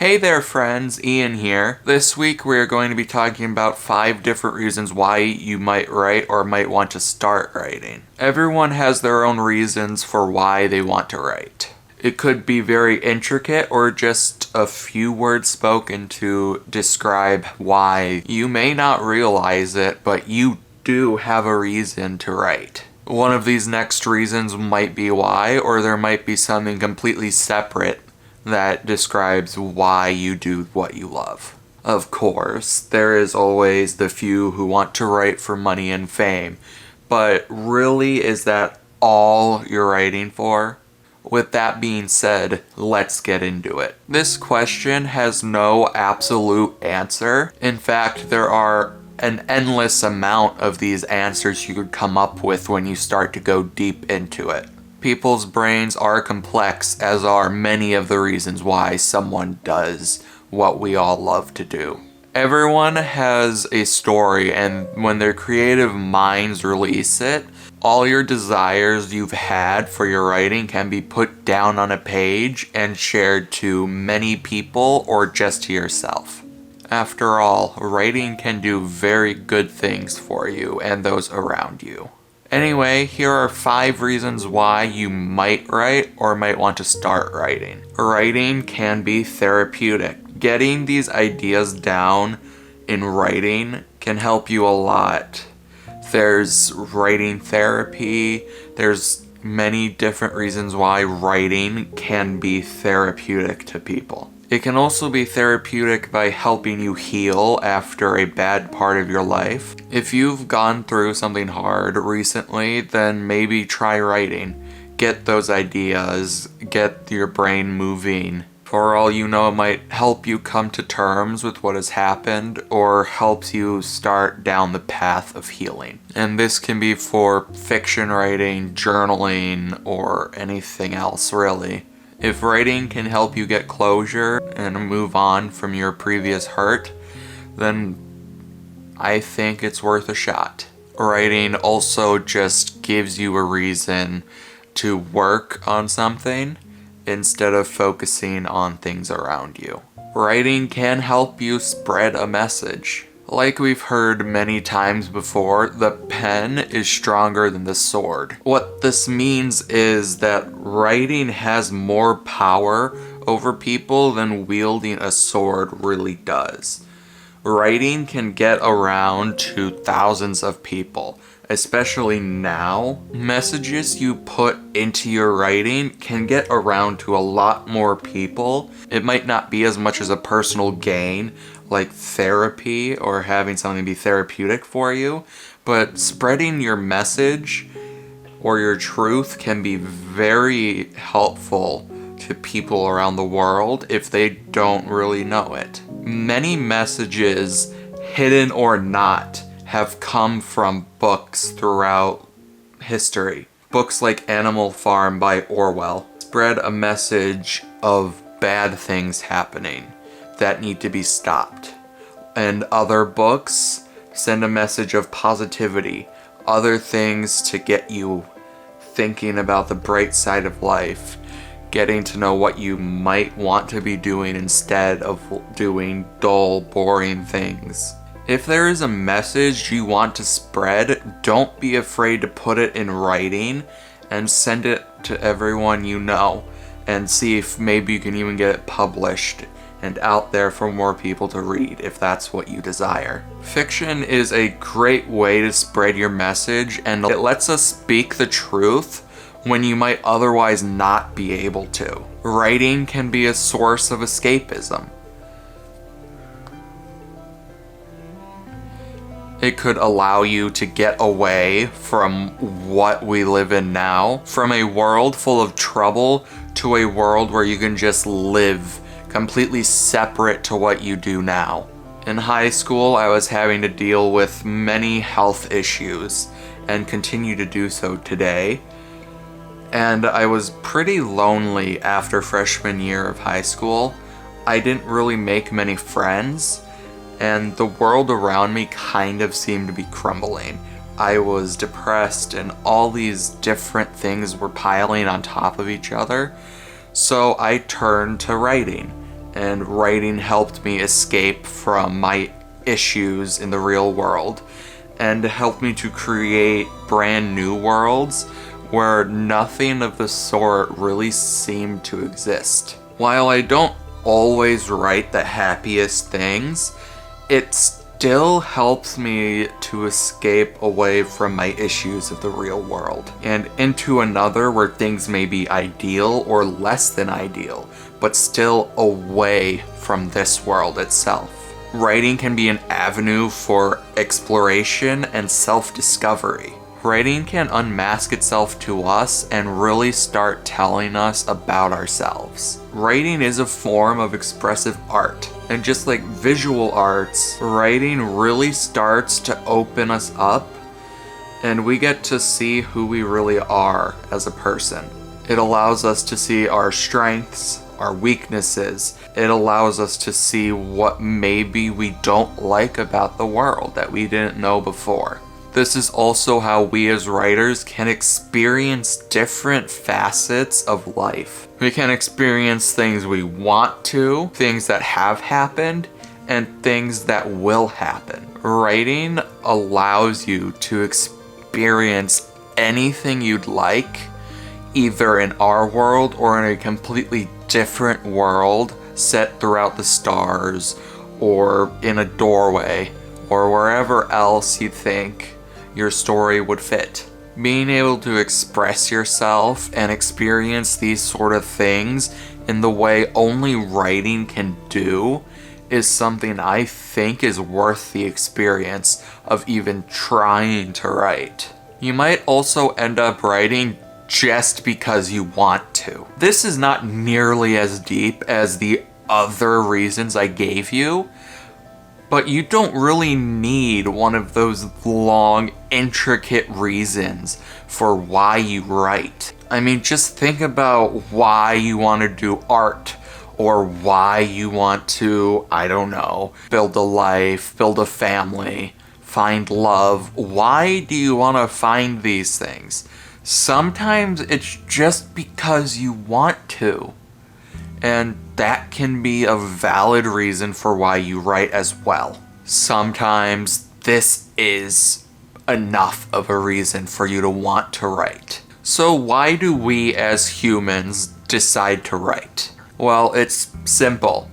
Hey there friends, Ian here. This week we're going to be talking about 5 different reasons why you might write or might want to start writing. Everyone has their own reasons for why they want to write. It could be very intricate or just a few words spoken to describe why. You may not realize it, but you do have a reason to write. One of these next reasons might be why, or there might be something completely separate that describes why you do what you love. Of course, there is always the few who want to write for money and fame, but really, is that all you're writing for? With that being said, let's get into it. This question has no absolute answer. In fact, there are an endless amount of these answers you could come up with when you start to go deep into it. People's brains are complex, as are many of the reasons why someone does what we all love to do. Everyone has a story, and when their creative minds release it, all your desires you've had for your writing can be put down on a page and shared to many people or just to yourself. After all, writing can do very good things for you and those around you. Anyway, here are 5 reasons why you might write or might want to start writing. Writing can be therapeutic. Getting these ideas down in writing can help you a lot. There's writing therapy. There's many different reasons why writing can be therapeutic to people. It can also be therapeutic by helping you heal after a bad part of your life. If you've gone through something hard recently, then maybe try writing. Get those ideas, get your brain moving. For all you know, it might help you come to terms with what has happened or helps you start down the path of healing. And this can be for fiction writing, journaling, or anything else really. If writing can help you get closure and move on from your previous hurt, then I think it's worth a shot. Writing also just gives you a reason to work on something instead of focusing on things around you. Writing can help you spread a message. Like we've heard many times before, the pen is stronger than the sword. What this means is that writing has more power over people than wielding a sword really does. Writing can get around to thousands of people, especially now. Messages you put into your writing can get around to a lot more people. It might not be as much as a personal gain, like therapy or having something be therapeutic for you, but spreading your message or your truth can be very helpful to people around the world if they don't really know it. Many messages, hidden or not, have come from books throughout history. Books like Animal Farm by Orwell spread a message of bad things happening that need to be stopped. And other books send a message of positivity, other things to get you thinking about the bright side of life, getting to know what you might want to be doing instead of doing dull, boring things. If there is a message you want to spread, don't be afraid to put it in writing and send it to everyone you know and see if maybe you can even get it published and out there for more people to read if that's what you desire. Fiction is a great way to spread your message, and it lets us speak the truth when you might otherwise not be able to. Writing can be a source of escapism. It could allow you to get away from what we live in now, from a world full of trouble to a world where you can just live completely separate to what you do now. In high school, I was having to deal with many health issues and continue to do so today. And I was pretty lonely after freshman year of high school. I didn't really make many friends, and the world around me kind of seemed to be crumbling. I was depressed, and all these different things were piling on top of each other. So I turned to writing. and writing helped me escape from my issues in the real world and helped me to create brand new worlds where nothing of the sort really seemed to exist. While I don't always write the happiest things, it still helps me to escape away from my issues of the real world and into another where things may be ideal or less than ideal, but still away from this world itself. Writing can be an avenue for exploration and self-discovery. Writing can unmask itself to us and really start telling us about ourselves. Writing is a form of expressive art, and just like visual arts, writing really starts to open us up, and we get to see who we really are as a person. It allows us to see our strengths, our weaknesses. It allows us to see what maybe we don't like about the world that we didn't know before. This is also how we as writers can experience different facets of life. We can experience things we want to, things that have happened, and things that will happen. Writing allows you to experience anything you'd like, either in our world or in a completely different world set throughout the stars, or in a doorway, or wherever else you think your story would fit. Being able to express yourself and experience these sort of things in the way only writing can do is something I think is worth the experience of even trying to write. You might also end up writing just because you want to. This is not nearly as deep as the other reasons I gave you, but you don't really need one of those long, intricate reasons for why you write. I mean, just think about why you want to do art, or why you want to, I don't know, build a life, build a family, find love. Why do you want to find these things? Sometimes it's just because you want to. And that can be a valid reason for why you write as well. Sometimes this is enough of a reason for you to want to write. So why do we as humans decide to write? Well, it's simple.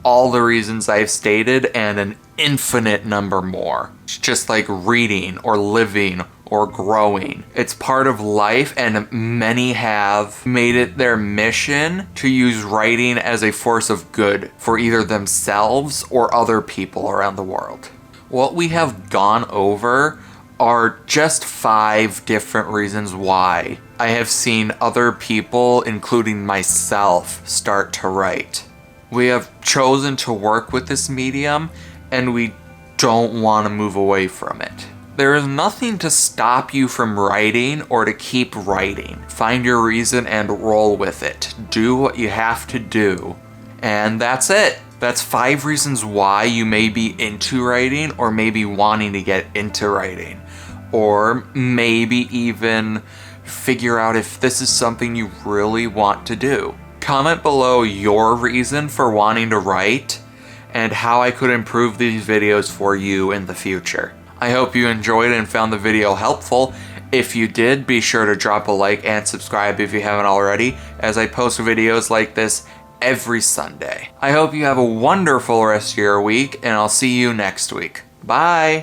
All the reasons I've stated and an infinite number more. It's just like reading or living or growing. It's part of life, and many have made it their mission to use writing as a force of good for either themselves or other people around the world. What we have gone over are just 5 different reasons why I have seen other people, including myself, start to write. We have chosen to work with this medium, and we don't want to move away from it. There is nothing to stop you from writing or to keep writing. Find your reason and roll with it. Do what you have to do. And that's it. That's 5 reasons why you may be into writing, or maybe wanting to get into writing. Or maybe even figure out if this is something you really want to do. Comment below your reason for wanting to write and how I could improve these videos for you in the future. I hope you enjoyed and found the video helpful. If you did, be sure to drop a like and subscribe if you haven't already, as I post videos like this every Sunday. I hope you have a wonderful rest of your week, and I'll see you next week. Bye!